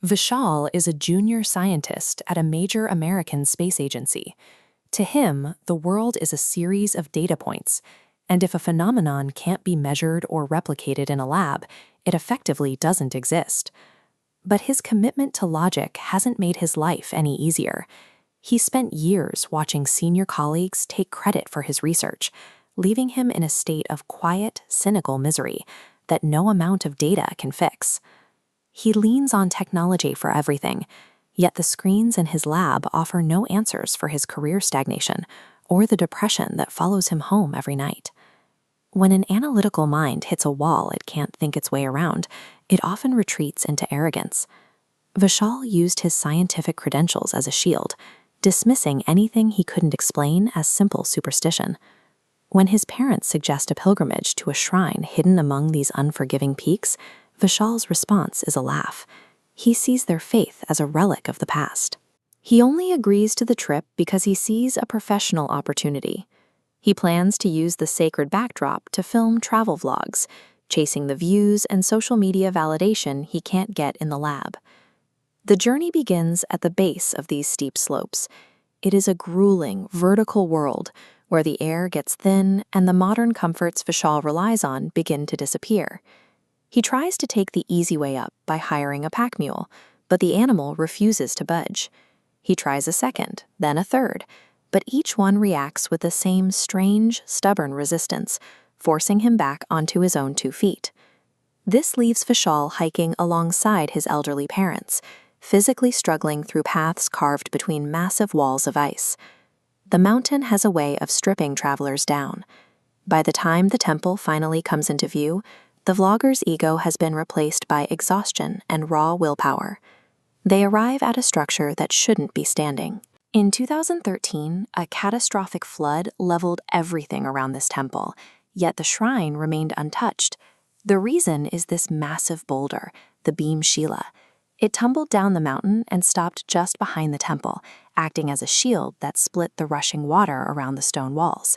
Vishal is a junior scientist at a major American space agency. To him, the world is a series of data points, and if a phenomenon can't be measured or replicated in a lab, it effectively doesn't exist. But his commitment to logic hasn't made his life any easier. He spent years watching senior colleagues take credit for his research, leaving him in a state of quiet, cynical misery that no amount of data can fix. He leans on technology for everything, yet the screens in his lab offer no answers for his career stagnation or the depression that follows him home every night. When an analytical mind hits a wall it can't think its way around, it often retreats into arrogance. Vishal used his scientific credentials as a shield, dismissing anything he couldn't explain as simple superstition. When his parents suggest a pilgrimage to a shrine hidden among these unforgiving peaks, Vishal's response is a laugh. He sees their faith as a relic of the past. He only agrees to the trip because he sees a professional opportunity. He plans to use the sacred backdrop to film travel vlogs, chasing the views and social media validation he can't get in the lab. The journey begins at the base of these steep slopes. It is a grueling, vertical world where the air gets thin and the modern comforts Vishal relies on begin to disappear. He tries to take the easy way up by hiring a pack mule, but the animal refuses to budge. He tries a second, then a third, but each one reacts with the same strange, stubborn resistance, forcing him back onto his own 2 feet. This leaves Vishal hiking alongside his elderly parents, physically struggling through paths carved between massive walls of ice. The mountain has a way of stripping travelers down. By the time the temple finally comes into view, the vlogger's ego has been replaced by exhaustion and raw willpower. They arrive at a structure that shouldn't be standing. In 2013, a catastrophic flood leveled everything around this temple, yet the shrine remained untouched. The reason is this massive boulder, the Bhim Shila. It tumbled down the mountain and stopped just behind the temple, acting as a shield that split the rushing water around the stone walls.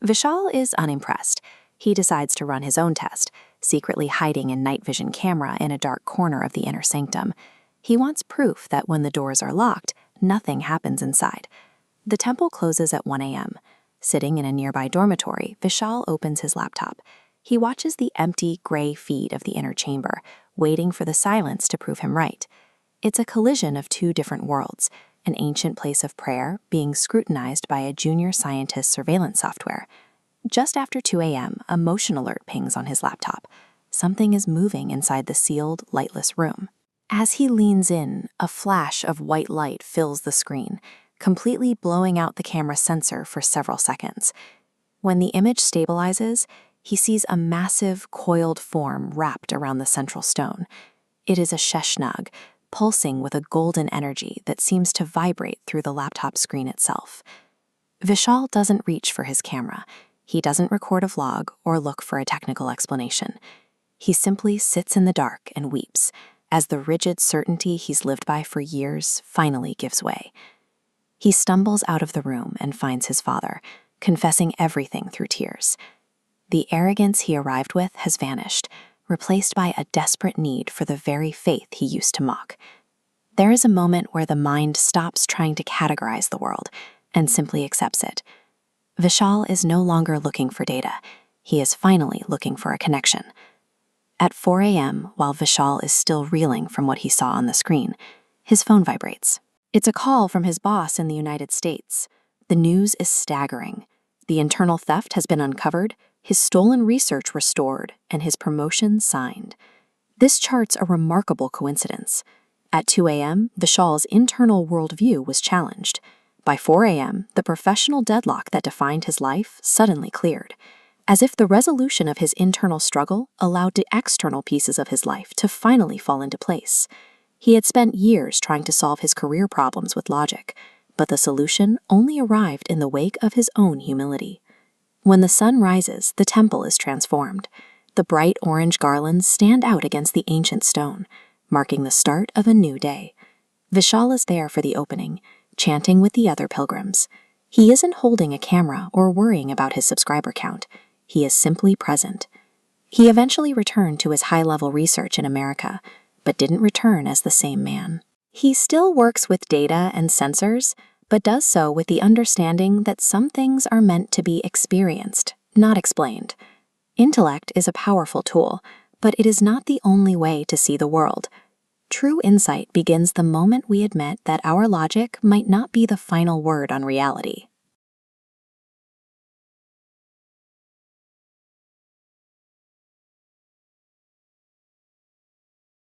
Vishal is unimpressed. He decides to run his own test, secretly hiding a night vision camera in a dark corner of the inner sanctum. He wants proof that when the doors are locked, nothing happens inside. The temple closes at 1 a.m. Sitting in a nearby dormitory, Vishal opens his laptop. He watches the empty, gray feed of the inner chamber, waiting for the silence to prove him right. It's a collision of 2 different worlds, an ancient place of prayer being scrutinized by a junior scientist's surveillance software. Just after 2 a.m., a motion alert pings on his laptop. Something is moving inside the sealed, lightless room. As he leans in, a flash of white light fills the screen, completely blowing out the camera sensor for several seconds. When the image stabilizes, he sees a massive, coiled form wrapped around the central stone. It is a Sheshnag, pulsing with a golden energy that seems to vibrate through the laptop screen itself. Vishal doesn't reach for his camera. He doesn't record a vlog or look for a technical explanation. He simply sits in the dark and weeps, as the rigid certainty he's lived by for years finally gives way. He stumbles out of the room and finds his father, confessing everything through tears. The arrogance he arrived with has vanished, replaced by a desperate need for the very faith he used to mock. There is a moment where the mind stops trying to categorize the world and simply accepts it. Vishal is no longer looking for data. He is finally looking for a connection. At 4 a.m., while Vishal is still reeling from what he saw on the screen, his phone vibrates. It's a call from his boss in the United States. The news is staggering. The internal theft has been uncovered, his stolen research restored, and his promotion signed. This charts a remarkable coincidence. At 2 a.m., Vishal's internal worldview was challenged. By 4 a.m., the professional deadlock that defined his life suddenly cleared, as if the resolution of his internal struggle allowed the external pieces of his life to finally fall into place. He had spent years trying to solve his career problems with logic, but the solution only arrived in the wake of his own humility. When the sun rises, the temple is transformed. The bright orange garlands stand out against the ancient stone, marking the start of a new day. Vishal is there for the opening, chanting with the other pilgrims. He isn't holding a camera or worrying about his subscriber count. He is simply present. He eventually returned to his high-level research in America, but didn't return as the same man. He still works with data and sensors, but does so with the understanding that some things are meant to be experienced, not explained. Intellect is a powerful tool, but it is not the only way to see the world. True insight begins the moment we admit that our logic might not be the final word on reality.